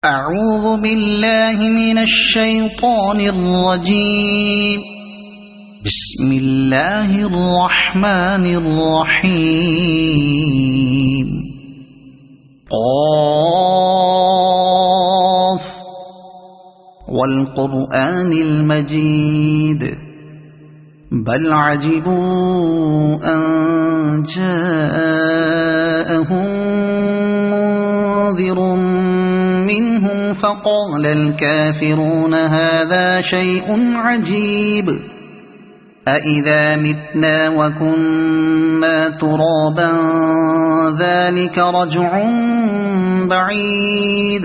أعوذ بالله من الشيطان الرجيم. بسم الله الرحمن الرحيم. قاف والقرآن المجيد. بل عجبوا أن جاءهم منذر منهم فقال الكافرون هذا شيء عجيب أإذا متنا وكنا ترابا ذلك رجع بعيد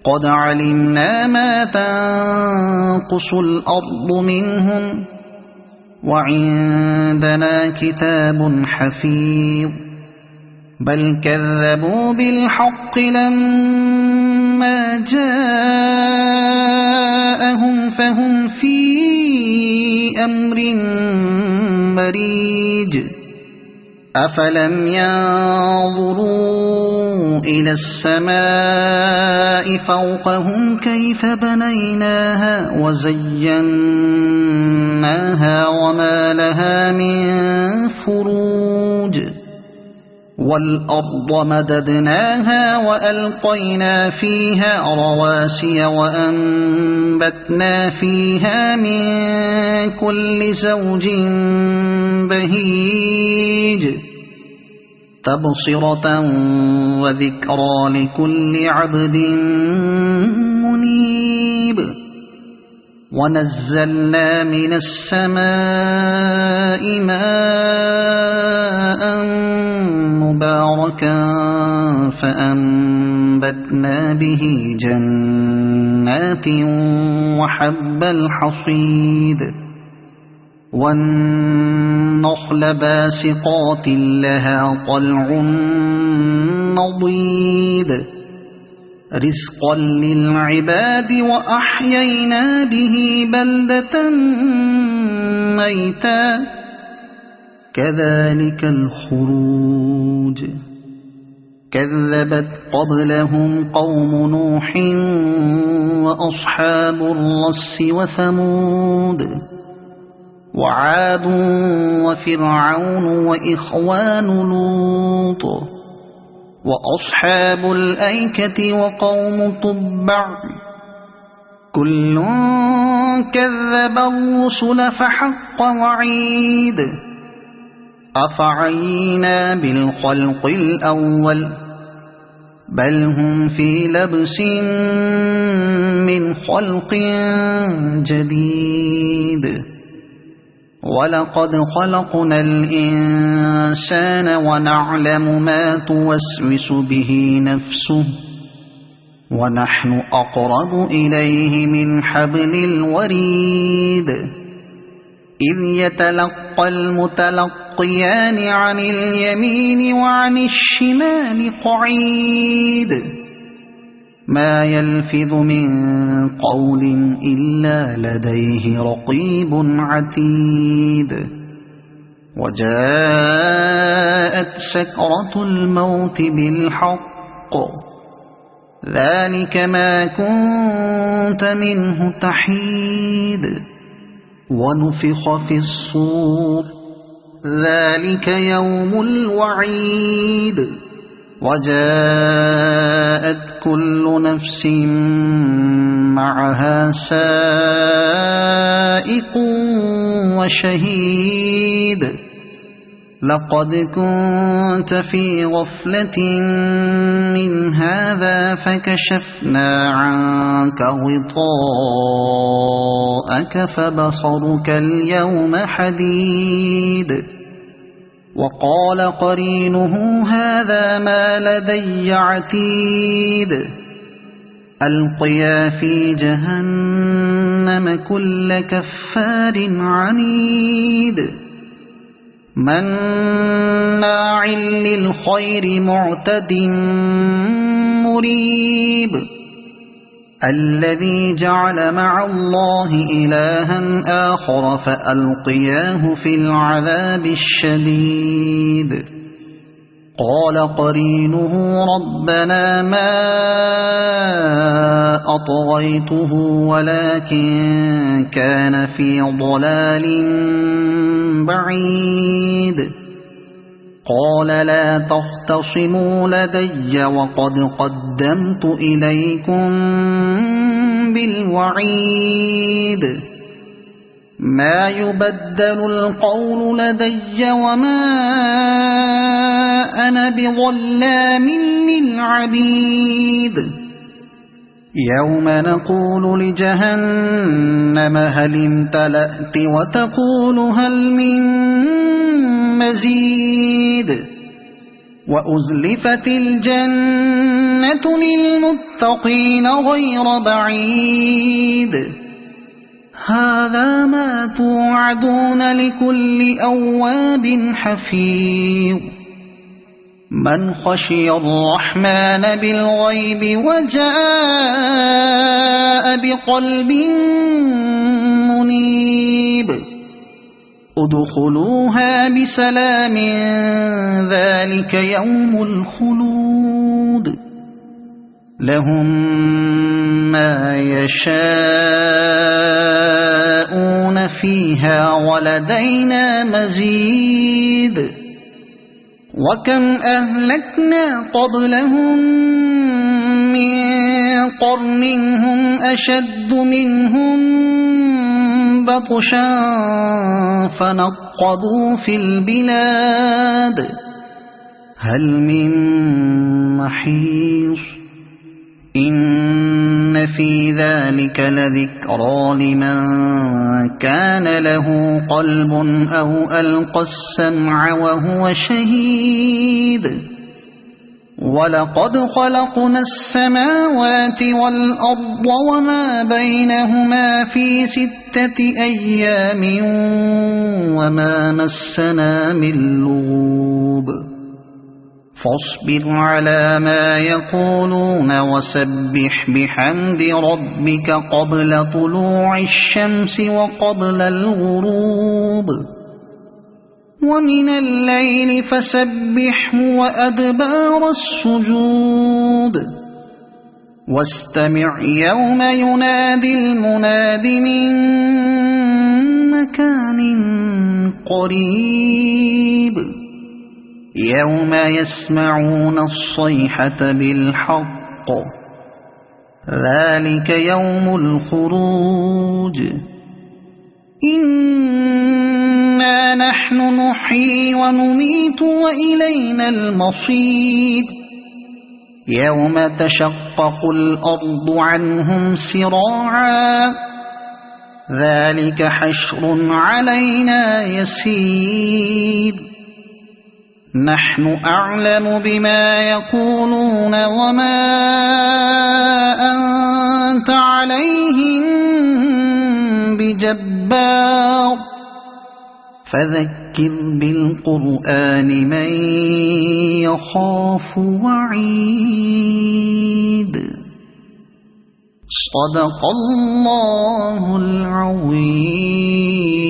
قد علمنا ما تنقص الأرض منهم وعندنا كتاب حفيظ بل كذبوا بالحق لما جاءهم فهم في أمر مريج أفلم ينظروا إلى السماء فوقهم كيف بنيناها وزيناها وما لها من فروج والأرض مددناها وألقينا فيها رواسي وأنبتنا فيها من كل زوج بهيج تبصرة وذكرى لكل عبد منيب ونزلنا من السماء ماء مباركا فأنبتنا به جنات وحب الحصيد والنخل باسقات لها طلع نضيد رزقا للعباد وأحيينا به بلدة ميتا كذلك الخروج كذبت قبلهم قوم نوح وأصحاب الرس وثمود وعاد وفرعون وإخوان لوط وأصحاب الأيكة وقوم تبع كل كذب الرسل فحق وعيد أفعينا بالخلق الأول بل هم في لبس من خلق جديد ولقد خلقنا الإنسان ونعلم ما توسوس به نفسه ونحن أقرب إليه من حبل الوريد إذ يتلقى المتلقيان عن اليمين وعن الشمال قعيد ما يلفظ من قول إلا لديه رقيب عتيد وجاءت سكرة الموت بالحق ذلك ما كنت منه تحيد ونفخ في الصور ذلك يوم الوعيد وجاءت كل نفس معها سائق وشهيد لقد كنت في غفلة من هذا فكشفنا عنك غطاءك فبصرك اليوم حديد وقال قرينه هذا ما لدي عتيد ألقيا في جهنم كل كفار عنيد مناع للخير معتد مريب الذي جعل مع الله إلها آخر فألقياه في العذاب الشديد قال قرينه ربنا ما أطغيته ولكن كان في ضلال بعيد قال لا تختصموا لدي وقد قدمت إليكم بالوعيد ما يبدل القول لدي وما أنا بظلام للعبيد يوم نقول لجهنم هل امتلأت وتقول هل من مزيد وأزلفت الجنة للمتقين غير بعيد هذا ما توعدون لكل أواب حفيظ من خشي الرحمن بالغيب وجاء بقلب منيب ادخلوها بسلام ذلك يوم الخلود لهم ما يشاءون فيها ولدينا مزيد وكم أهلكنا قبلهم من قرن هم أشد منهم بطشا فنقبوا في البلاد هل من محيص إن في ذلك لذكرى لمن كان له قلب أو ألقى السمع وهو شهيد ولقد خلقنا السماوات والأرض وما بينهما في 6 أيام وما مسنا من لغوب فاصبر على ما يقولون وسبح بحمد ربك قبل طلوع الشمس وقبل الغروب ومن الليل فسبحه وأدبار السجود واستمع يوم ينادي المناد من مكان قريب يوم يسمعون الصيحة بالحق ذلك يوم الخروج إنا نحن نحيي ونميت وإلينا المصير يوم تشقق الأرض عنهم سراعا ذلك حشر علينا يسير نحن أعلم بما يقولون وما أنت عليهم بجبار فذكر بالقرآن من يخاف وعيد صدق الله العظيم.